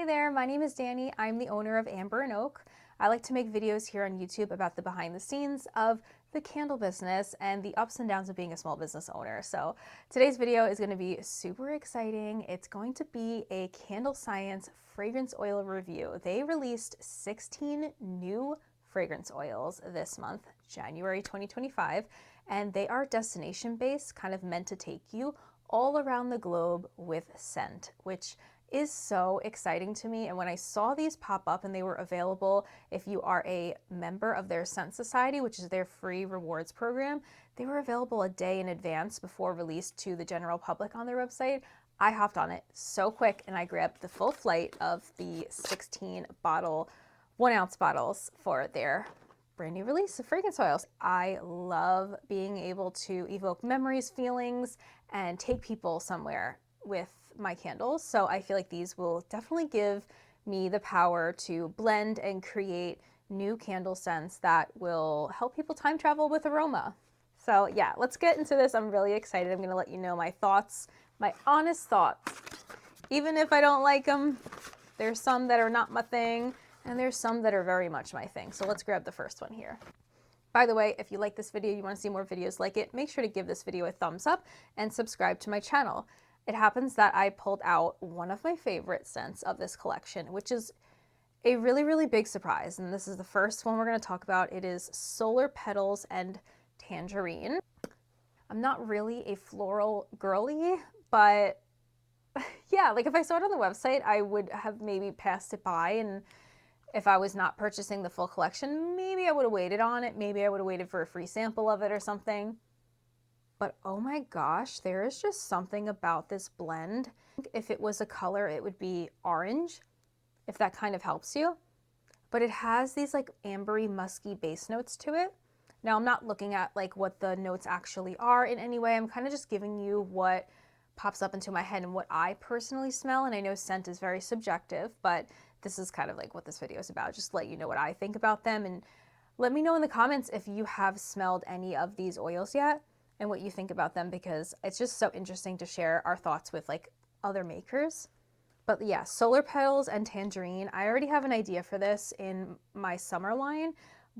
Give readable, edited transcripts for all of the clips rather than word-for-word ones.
Hey there, my name is Danny. I'm the owner of Amber and Oak. I like to make videos here on YouTube about the behind the scenes of the candle business and the ups and downs of being a small business owner. So today's video is going to be super exciting. It's going to be a CandleScience fragrance oil review. They released 16 new fragrance oils this month, January 2025, and they are destination based, kind of meant to take you all around the globe with scent, which is so exciting to me. And when I saw these pop up and they were available, if you are a member of their Scent Society, which is their free rewards program, they were available a day in advance before release to the general public on their website. I hopped on it so quick and I grabbed the full flight of the 16 bottle, 1 ounce bottles for their brand new release of fragrance oils. I love being able to evoke memories, feelings, and take people somewhere with my candles. So I feel like these will definitely give me the power to blend and create new candle scents that will help people time travel with aroma. So yeah, let's get into this. I'm really excited. I'm gonna let you know my thoughts, my honest thoughts. Even if I don't like them, there's some that are not my thing, and there's some that are very much my thing. So let's grab the first one here. By the way, if you like this video, you want to see more videos like it, make sure to give this video a thumbs up and subscribe to my channel. It happens that I pulled out one of my favorite scents of this collection, which is a really, really big surprise. And this is the first one we're going to talk about. It is Solar Petals and Tangerine. I'm not really a floral girly, but yeah, like if I saw it on the website, I would have maybe passed it by. And if I was not purchasing the full collection, maybe I would have waited on it. Maybe I would have waited for a free sample of it or something. But oh my gosh, there is just something about this blend. If it was a color, it would be orange, if that kind of helps you. But it has these like ambery, musky base notes to it. Now I'm not looking at like what the notes actually are in any way. I'm kind of just giving you what pops up into my head and what I personally smell. And I know scent is very subjective, but this is kind of like what this video is about. Just let you know what I think about them. And let me know in the comments if you have smelled any of these oils yet and what you think about them, because it's just so interesting to share our thoughts with like other makers. But yeah, Solar Petals and Tangerine, I already have an idea for this in my summer line,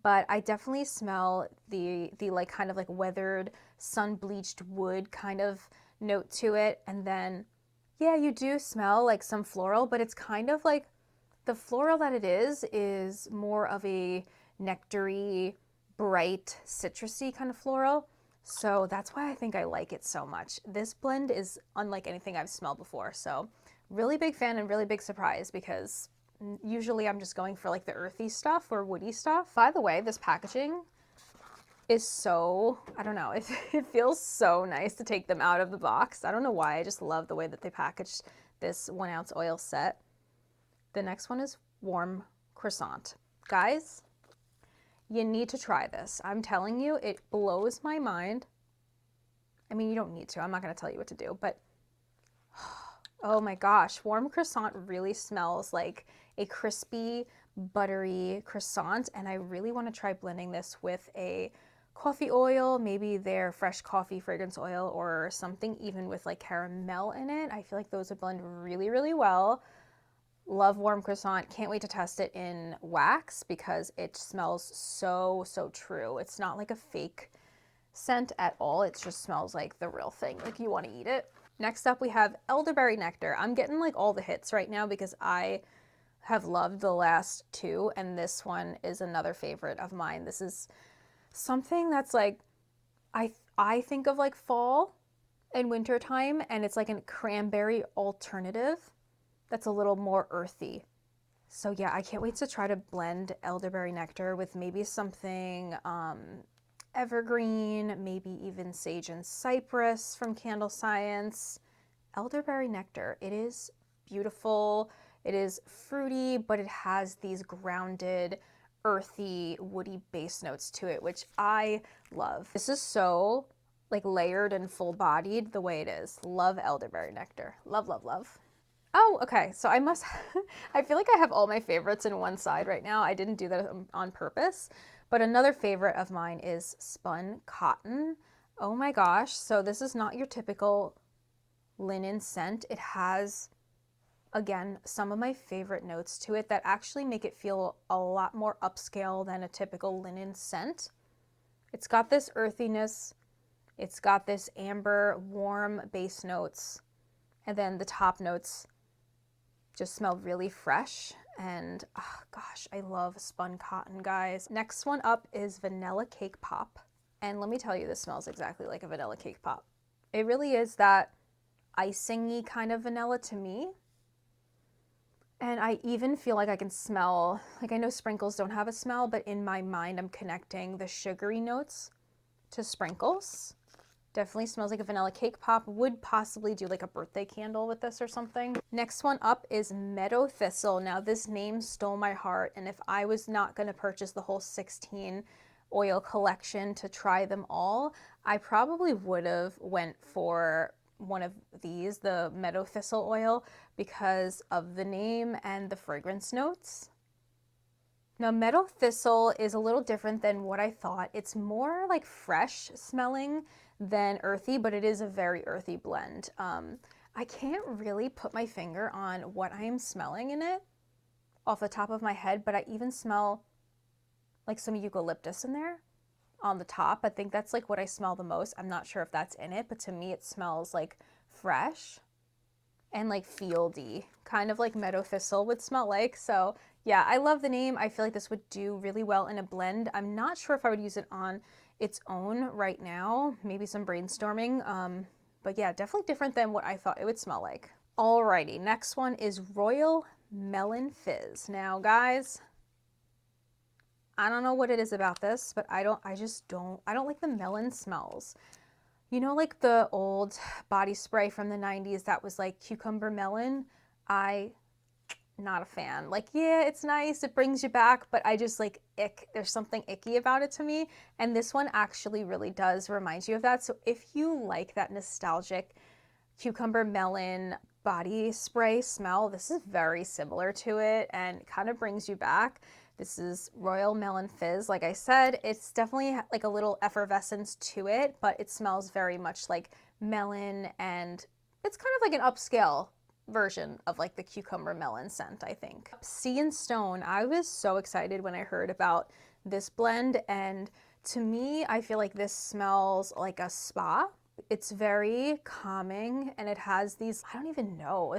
but I definitely smell the like kind of like weathered, sun-bleached wood kind of note to it. And then, yeah, you do smell like some floral, but it's kind of like the floral that it is more of a nectary, bright, citrusy kind of floral. So that's why I think I like it so much. This blend is unlike anything I've smelled before. So really big fan and really big surprise, because usually I'm just going for like the earthy stuff or woody stuff. By the way, this packaging is so, I don't know, it feels so nice to take them out of the box. I don't know why, I just love the way that they packaged this 1 ounce oil set. The next one is Warm Croissant. Guys, you need to try this. I'm telling you, it blows my mind. I mean, you don't need to. I'm not going to tell you what to do, but oh my gosh, Warm Croissant really smells like a crispy, buttery croissant, and I really want to try blending this with a coffee oil, maybe their fresh coffee fragrance oil or something, even with like caramel in it. I feel like those would blend really, really well. Love Warm Croissant. Can't wait to test it in wax because it smells so, so true. It's not like a fake scent at all. It just smells like the real thing. Like you want to eat it. Next up, we have Elderberry Nectar. I'm getting like all the hits right now because I have loved the last two, and this one is another favorite of mine. This is something that's like, I think of like fall and winter time, and it's like a cranberry alternative that's a little more earthy. So yeah, I can't wait to try to blend Elderberry Nectar with maybe something evergreen, maybe even sage and cypress from CandleScience. Elderberry Nectar, it is beautiful. It is fruity, but it has these grounded, earthy, woody base notes to it, which I love. This is so like layered and full bodied the way it is. Love Elderberry Nectar. Love, love, love. Oh, okay. So I must, I feel like I have all my favorites in one side right now. I didn't do that on purpose, but another favorite of mine is Spun Cotton. Oh my gosh. So this is not your typical linen scent. It has again, some of my favorite notes to it that actually make it feel a lot more upscale than a typical linen scent. It's got this earthiness, it's got this amber, warm base notes, and then the top notes just smell really fresh. And oh gosh, I love spun cotton, guys. Next one up is Vanilla Cake Pop. And let me tell you, this smells exactly like a vanilla cake pop. It really is that icing-y kind of vanilla to me. And I even feel like I can smell, like I know sprinkles don't have a smell, but in my mind I'm connecting the sugary notes to sprinkles. Definitely smells like a vanilla cake pop. Would possibly do like a birthday candle with this or something. Next one up is Meadow Thistle. Now this name stole my heart, and if I was not going to purchase the whole 16 oil collection to try them all, I probably would have went for one of these, the Meadow Thistle oil, because of the name and the fragrance notes. Now Meadow Thistle is a little different than what I thought. It's more like fresh smelling than earthy, but it is a very earthy blend. I can't really put my finger on what I am smelling in it off the top of my head, but I even smell like some eucalyptus in there on the top. I think that's like what I smell the most. I'm not sure if that's in it, but to me it smells like fresh and like fieldy, kind of like Meadow Thistle would smell like. So yeah, I love the name. I feel like this would do really well in a blend. I'm not sure if I would use it on its own right now, maybe some brainstorming. But yeah, definitely different than what I thought it would smell like. Alrighty, next one is Royal Melon Fizz. Now guys, I don't know what it is about this, but I don't like the melon smells. You know, like the old body spray from the 90s that was like cucumber melon? Not a fan. Like, yeah, it's nice, it brings you back, but I just like ick. There's something icky about it to me. And this one actually really does remind you of that. So if you like that nostalgic cucumber melon body spray smell, this is very similar to it and kind of brings you back. This is Royal Melon Fizz. Like I said, it's definitely like a little effervescence to it, but it smells very much like melon, and it's kind of like an upscale version of like the cucumber melon scent, I think. Sea and Stone. I was so excited when I heard about this blend, and to me, I feel like this smells like a spa. It's very calming, and it has these, I don't even know,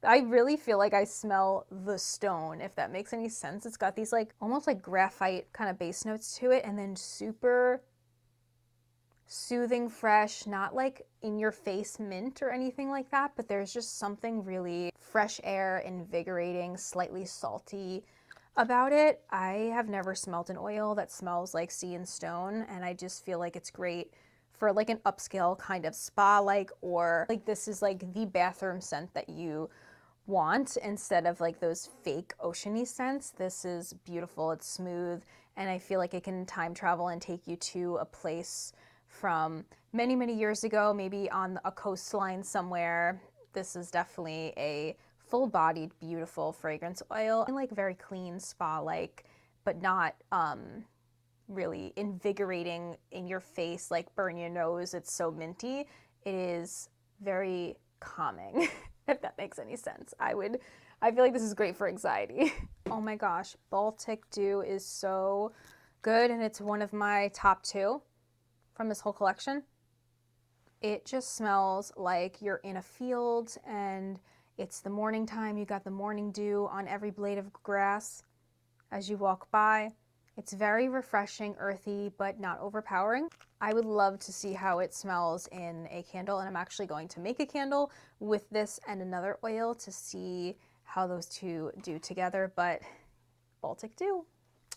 I really feel like I smell the stone, if that makes any sense. It's got these like almost like graphite kind of base notes to it, and then super soothing, fresh, not like in your face mint or anything like that, but there's just something really fresh air, invigorating, slightly salty about it. I have never smelled an oil that smells like Sea and Stone, and I just feel like it's great for like an upscale kind of spa-like, or like this is like the bathroom scent that you want instead of like those fake oceany scents. This is beautiful, it's smooth, and I feel like it can time travel and take you to a place from many, many years ago, maybe on a coastline somewhere. This is definitely a full-bodied, beautiful fragrance oil, and like very clean spa-like, but not really invigorating in your face, like burn your nose. It's so minty. It is very calming, if that makes any sense. I feel like this is great for anxiety. Oh my gosh, Baltic Dew is so good, and it's one of my top 2 from this whole collection. It just smells like you're in a field and it's the morning time. You got the morning dew on every blade of grass as you walk by. It's very refreshing, earthy, but not overpowering. I would love to see how it smells in a candle, and I'm actually going to make a candle with this and another oil to see how those two do together, but Baltic Dew.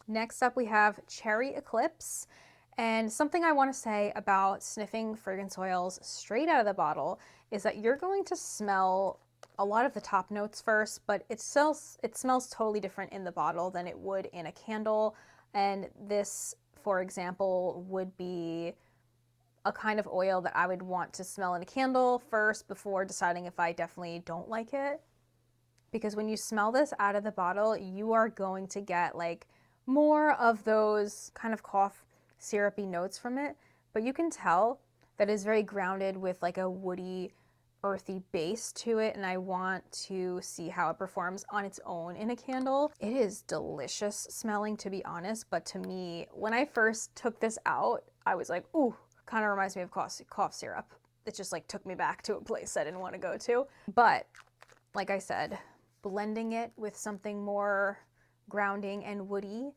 Next up we have Cherry Eclipse. And something I want to say about sniffing fragrance oils straight out of the bottle is that you're going to smell a lot of the top notes first, but it smells totally different in the bottle than it would in a candle. And this, for example, would be a kind of oil that I would want to smell in a candle first before deciding if I definitely don't like it. Because when you smell this out of the bottle, you are going to get like more of those kind of cough syrupy notes from it, but you can tell that it's very grounded with like a woody earthy base to it, and I want to see how it performs on its own in a candle. It is delicious smelling, to be honest, but to me, when I first took this out, I was like, ooh, kind of reminds me of cough syrup. It just like took me back to a place I didn't want to go to. But like I said, blending it with something more grounding and woody,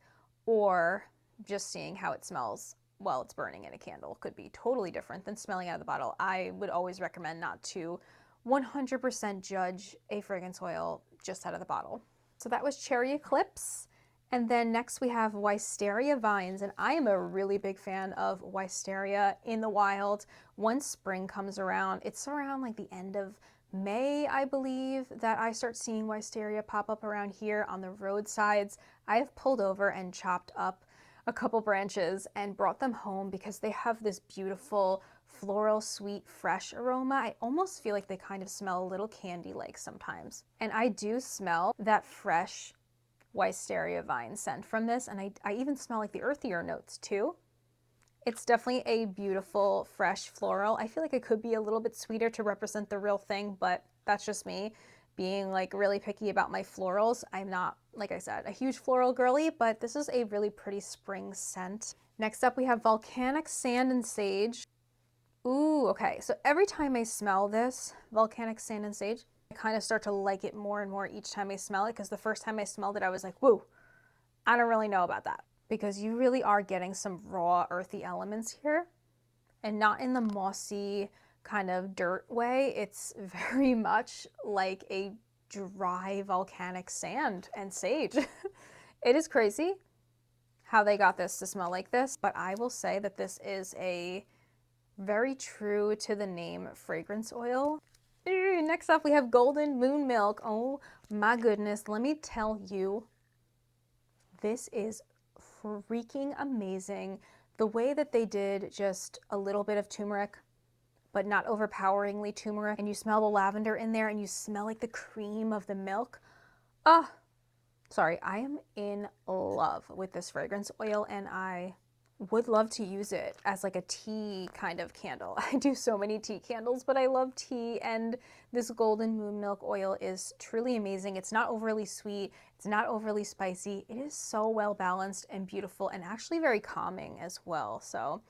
or just seeing how it smells while it's burning in a candle could be totally different than smelling out of the bottle. I would always recommend not to 100% judge a fragrance oil just out of the bottle. So that was Cherry Eclipse. And then next we have Wisteria Vines, and I am a really big fan of Wisteria in the wild. Once spring comes around, it's around like the end of May, I believe, that I start seeing Wisteria pop up around here on the roadsides. I have pulled over and chopped up a couple branches and brought them home because they have this beautiful floral, sweet, fresh aroma. I almost feel like they kind of smell a little candy-like sometimes. And I do smell that fresh Wisteria vine scent from this, and I even smell like the earthier notes too. It's definitely a beautiful, fresh floral. I feel like it could be a little bit sweeter to represent the real thing, but that's just me being like really picky about my florals. I'm not, like I said, a huge floral girly, but this is a really pretty spring scent. Next up, we have Volcanic Sand and Sage. Ooh, okay. So every time I smell this, Volcanic Sand and Sage, I kind of start to like it more and more each time I smell it, because the first time I smelled it, I was like, whoa, I don't really know about that. Because you really are getting some raw, earthy elements here, and not in the mossy kind of dirt way. It's very much like a dry volcanic sand and sage. It is crazy how they got this to smell like this, but I will say that this is a very true to the name fragrance oil. Next up, we have Golden Moon Milk. Oh my goodness, let me tell you, this is freaking amazing. The way that they did just a little bit of turmeric, but not overpoweringly turmeric, and you smell the lavender in there, and you smell like the cream of the milk. Ah, sorry, I am in love with this fragrance oil, and I would love to use it as like a tea kind of candle. I do so many tea candles, but I love tea, and this Golden Moon Milk oil is truly amazing. It's not overly sweet, it's not overly spicy. It is so well balanced and beautiful, and actually very calming as well. So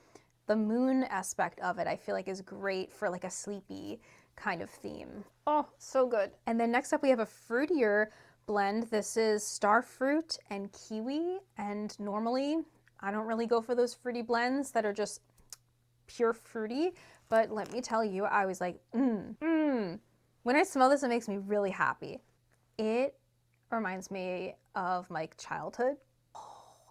the moon aspect of it, I feel like, is great for like a sleepy kind of theme. Oh, so good. And then next up we have a fruitier blend. This is starfruit and kiwi, and normally I don't really go for those fruity blends that are just pure fruity, but let me tell you, I was like, When I smell this, it makes me really happy. It reminds me of my childhood.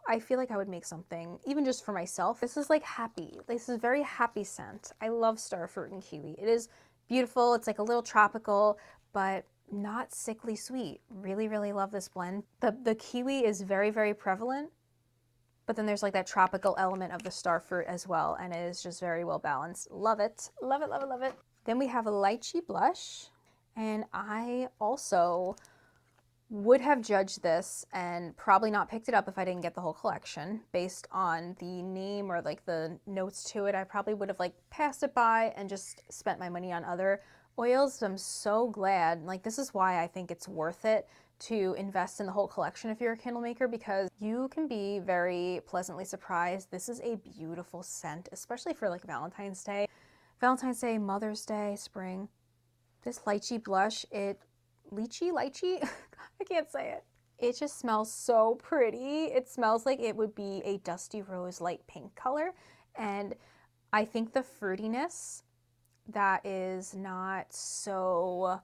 I feel like I would make something, even just for myself. This is like happy. This is very happy scent. I love starfruit and kiwi. It is beautiful. It's like a little tropical, but not sickly sweet. Really, really love this blend. The kiwi is very, very prevalent, but then there's like that tropical element of the starfruit as well, and it is just very well balanced. Love it. Love it, love it, love it. Then we have a lychee blush, and I also would have judged this and probably not picked it up if I didn't get the whole collection. Based on the name or like the notes to it, I probably would have like passed it by and just spent my money on other oils. So I'm so glad. Like, this is why I think it's worth it to invest in the whole collection if you're a candle maker, because you can be very pleasantly surprised. This is a beautiful scent, especially for like Valentine's Day, Mother's Day, spring. This lychee blush, lychee? I can't say it. It just smells so pretty. It smells like it would be a dusty rose light pink color, and I think the fruitiness that is not so,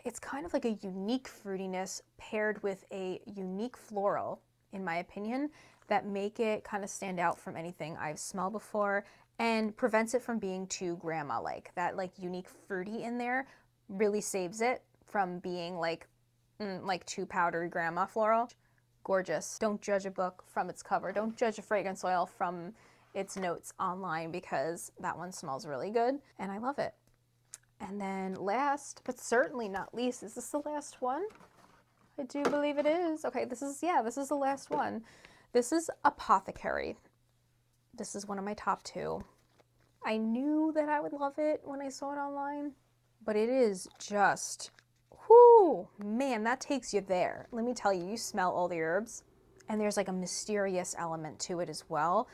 it's kind of like a unique fruitiness paired with a unique floral, in my opinion, that make it kind of stand out from anything I've smelled before, and prevents it from being too grandma-like. That like unique fruity in there really saves it from being like too powdery grandma floral. Gorgeous. Don't judge a book from its cover. Don't judge a fragrance oil from its notes online, because that one smells really good and I love it. And then last, but certainly not least, is this the last one? I do believe it is. Okay, this is the last one. This is Apothecary. This is one of my top two. I knew that I would love it when I saw it online. but it is just, whoo, man, that takes you there. Let me tell you, you smell all the herbs, and there's like a mysterious element to it as well.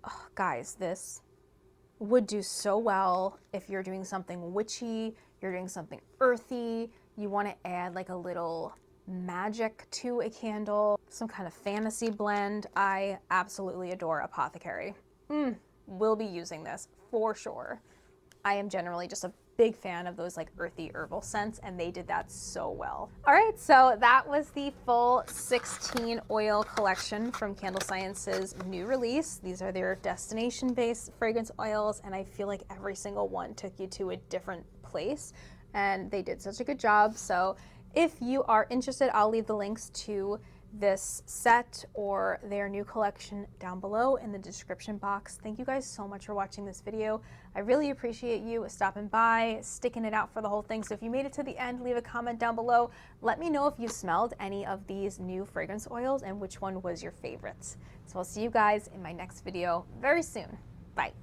Oh, guys, this would do so well if you're doing something witchy, you're doing something earthy, you want to add like a little magic to a candle, some kind of fantasy blend. I absolutely adore Apothecary. We'll be using this for sure. I am generally just a big fan of those like earthy herbal scents, and they did that so well. All right, so that was the full 16 oil collection from CandleScience's new release. These are their destination-based fragrance oils, and I feel like every single one took you to a different place, and they did such a good job. So if you are interested, I'll leave the links to this set or their new collection down below in the description box. Thank you guys so much for watching this video. I really appreciate you stopping by, sticking it out for the whole thing. So if you made it to the end, leave a comment down below. Let me know if you smelled any of these new fragrance oils and which one was your favorite. So I'll see you guys in my next video very soon. Bye.